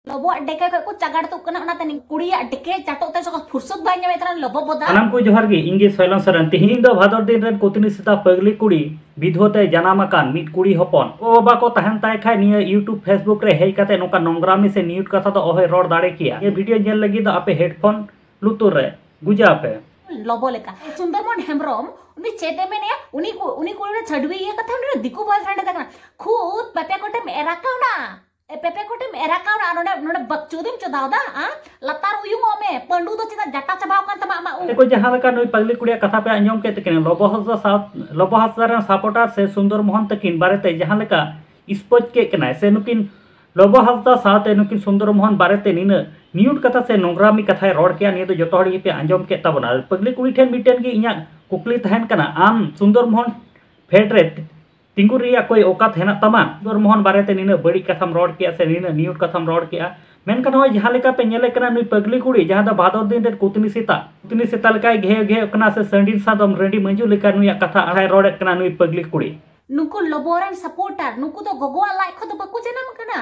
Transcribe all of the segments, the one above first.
लोबो डेके को चगाड़ तो कना ओना तनी कुड़िया डेके चाटो ते सको फुर्सत बाय ᱧᱟᱢᱮ ᱛᱟᱨᱟᱱ ᱞᱚᱵᱚ ᱵᱚᱫᱟ ᱥᱟᱱᱟᱢ ᱠᱚ ᱡᱚᱦᱟᱨ ᱜᱮ ᱤᱧ ᱜᱮ ᱥᱚᱭᱞᱚᱱ ᱥᱚᱨᱮᱱ ᱛᱮᱦᱮᱧ ᱫᱚ ᱵᱷᱟᱫᱚᱨ ᱫᱤᱱ ᱨᱮᱱ ᱠᱩᱛᱱᱤ ᱥᱮᱛᱟ ᱯᱟᱜᱞᱤ ᱠᱩᱲᱤ ᱵᱤᱫᱷᱚᱛᱮ ᱡᱟᱱᱟᱢ ᱟᱠᱟᱱ ᱢᱤᱫ ᱠᱩᱲᱤ ᱦᱚᱯᱚन ᱚ ᱵᱟᱠᱚ ᱛᱟᱦᱮᱱ ᱛᱟᱭ ᱠᱷᱟᱡ ᱱᱤᱭᱟᱹ ᱤᱭᱩᱴᱩᱵ ᱯᱷᱮᱥᱵᱩक ᱨᱮ ᱦᱮᱡ ᱠᱟᱛᱮ ᱱᱚᱝᱠᱟ ᱱᱚᱝᱨᱟᱢᱤ ᱥᱮ ᱱᱤᱭᱩᱴ ᱠᱟᱛᱷᱟ ᱫᱚ ᱚᱦᱚᱭ ᱨᱚᱲ ᱫᱟᱲᱮ ᱠᱮᱭᱟ ᱱᱤᱭᱟᱹ ᱵᱷᱤᱰᱤᱭᱳ ᱧᱮᱞ ᱞᱟᱹᱜᱤᱫ ᱫᱚ ᱟᱯᱮ ᱦᱮᱰᱯᱷᱳन ᱞᱩᱛᱩᱨ ᱨᱮ ᱜᱩᱡᱟ ᱯᱮ लोबो लेका सुंदरमन हेम्ब्रम उनी चेते मेने उनी कुड़ी छडवी ये कथा उनी दिकु बॉयफ्रेंड देखना खुद पेपे कोटे मेरा काउना पेपे कोटे मेरा काउना नोडे नोडे बकचोदिम चदावदा आ लतार उयुंगो में पंडू तो चिता जटा चबाव कान तमा मा देखो जहां लका नई पगली कुड़िया कथा पे अंजम के तकिन लोबो हंसदा रे सपोर्टर से सुंदर मोहन तकिन बारेते जहां लका स्पोज के कना से नुकिन लोबो हंसदा साथे नुकिन सुंदर मोहन बारेते निना न्यूट कथा से नोंग्रामी कथा रोड के निये तो जतो हड़ी पे अंजम के तबना पगली कुड़ी ठेन मिटेन की इया कुकली तहन कना आम सुंदर मोहन फेड रे तिंगु रिया कोई औकात हेना तमा सुंदर मोहन बारेते निना बड़ी कथाम रोड के से निना न्यूट कथाम रोड के मेनकन होय जहां लेका पे नेले कना नुई पगली कुड़ी जहां दा भादर दिन रे कुतनी सीता लेकाय घे कना से संडीन सादम रेडी मंजू लेका नुया कथा आहाय रोड कना नुई पगली कुड़ी नुकु लोबोरन सपोर्टर नुकु तो गोगोआ लाइक खो तो बकु जनम कना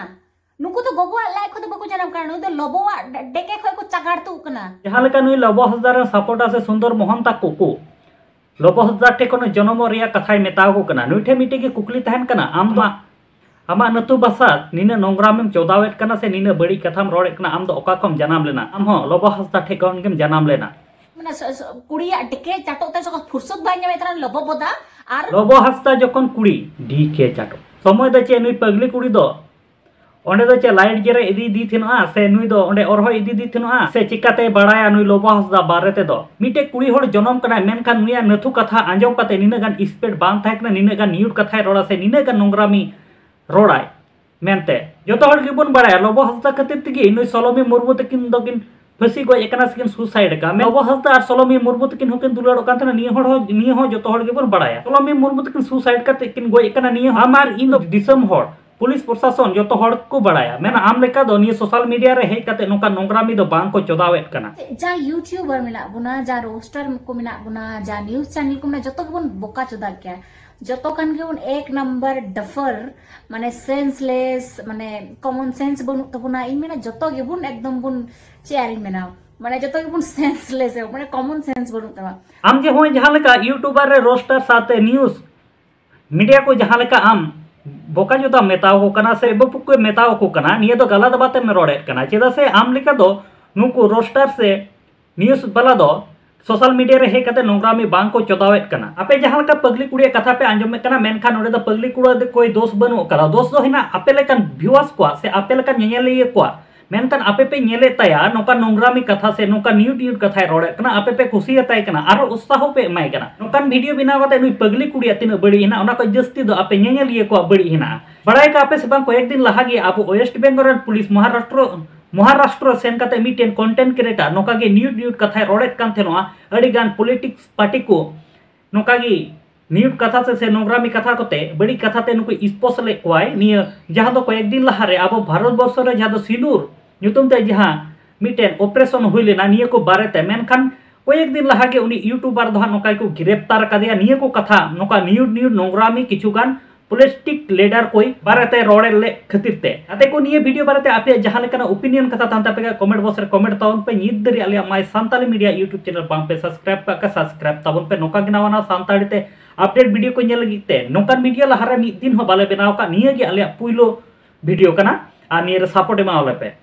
नुकु तो गोगोआ लाइक खो तो बकु जनम कना नु तो लोबोआ डेके खो को चगाड़ तू कना जहां लेका नुई लोबो हसदार सपोर्टर से सुंदर मोहन ताको को लोबो हसदार ठे कोनो जन्म रिया कथाय मेताव को कना नुई ठे मिटे के कुकली तहन कना आमा नतु बसा निना नोंग्रामेम चौदावेट कना से निना बड़ी कथाम रोड कना आम दो ओका कम जनाम लेना आम हो लोबो हसदार ठे कौन गेम जनाम लेना माने कुड़िया डेके चाटो ते सको फुर्सत बाय ᱧᱟᱢᱮ ᱛᱟᱨᱟᱱ लोबो बोदा आर लोबो हसदा जखन कुड़ी डी के चाटो समय द चे नुई पगली कुड़ी दो ओंडे दो चे लाइट जेरे इदी दी थिनोआ से नुई दो ओंडे ओरहो इदी दी थिनोआ से चिकाते बड़ाया नुई लोबो हसदा बारेते दो मिटे कुड़ी होड़ जनम कना मेनखान नुया नथु कथा आंजम कते निना गान स्पीड बांग थाय कना निना गान न्यूट कथाय रोड़ा से निना गान नोंग्रामी रोड़ाय मेनते जतो हड़ गिबन बड़ाया लोबो हसदा खातिर तिगी नुई सलोमी मुर्मू तकिन दोकिन फसी गो एकना सकिन सुसाइड का लोबो हसदा और सलोमी मुर्मू तकिन होकिन दुलाड़ कान तना निय हो जतो हड़ गिबन बड़ाया सलोमी मुर्मू तकिन सुसाइड कते किन गो एकना निय हमार इन दिसम होड़ पुलिस प्रशासन जो हड़ को बड़ाया मेना आम लेका दो निये सोशल मीडिया रे हेज कते नोका नोंग्रामी दो बांग को चोदावेट कना जा यूट्यूबर मिला बुना जा रोस्टर को मिना बुना जा न्यूज़ चैनल को मिना जतो बन बोका चोदा क्या जतो कान के उन एक नंबर डफर माने सेंसलेस माने कॉमन सेंस बनु तबुना इन मेना जतो के बुन एकदम बुन शेयरिंग मेना माने जतो के बुन सेंसलेस है माने कॉमन सेंस बनु तबा आम जे होय जहां लेका यूट्यूबर रे रोस्टर साथे न्यूज़ मीडिया को जहां लेका आम बोका जोदा मेताव को कना से बपु को मेताव को कना निये तो गलत बाते में रोड़े कना चेदा से आम लेका दो नुकु रोस्टर से न्यूज़ वाला दो सोशल मीडिया रे हे कते नोंग्रामी बांग को चोदावेट कना आपे जहां लेका पगली कुड़ी कथा पे आंजम में कना मेनखान ओडे दो पगली कुड़ा दे कोई दोष बनु करा दोष दो हिना आपे लेकन व्यूअर्स को से आपे लेकन नेनेलिए को मेनखान आपे पे नेले तया नोका नोंग्रामी कथा से नोका न्यूट कथा रोड़े कना आपे पे खुशी ताय कना आरो उत्साह पे एमाय कना नोकान वीडियो बिना कते नुई पगली कुड़ी तिना बड़ी हिना ओना को जस्ती दो आपे नेनेलिए को बड़ी हिना बड़ाय का आपे से बांग को एक दिन लहा गे अब वेस्ट बंगाल पुलिस महाराष्ट्र सेन कते मिटेन कंटेंट क्रिएटर नोका गे न्यूट कथा रोड़े कान थेनोआ अड़ी गान पॉलिटिक्स पार्टी को नोका गे न्यूट कथा से नोंग्रामी कथा कोते बड़ी कथा ते नुको स्पोस ले कोय निया जहां दो एक दिन लहा रे अब भारत वर्ष रे जहां दो सिंदूर नुतुम ते जहां मिटेन ऑपरेशन हुई लेना निया को बारेते मेनखान कोई एक दिन लहा गे उनी यूट्यूबर दो नोका को गिरफ्तार कदिया निया को कथा नोका न्यूट नोंग्रामी किछुगान पॉलिटिक लीडर कोई बारेते रोड़े ले खतिरते अते को निये वीडियो बारेते आपे जहां लेकना ओपिनियन कथा तांता पे कमेंट बॉक्स रे कमेंट ताउन पे नित दरी Alia my Santali media YouTube channel बांग पे सब्सक्राइब का सब्सक्राइब ताबन पे नोका गिनावाना सांताली ते अपडेट वीडियो को नेल लगिते नोकान वीडियो लहारे मिद दिन हो बाले बनाव का निये गे आलिया पुइलो वीडियो कना आ निये रे सपोर्ट एमा पे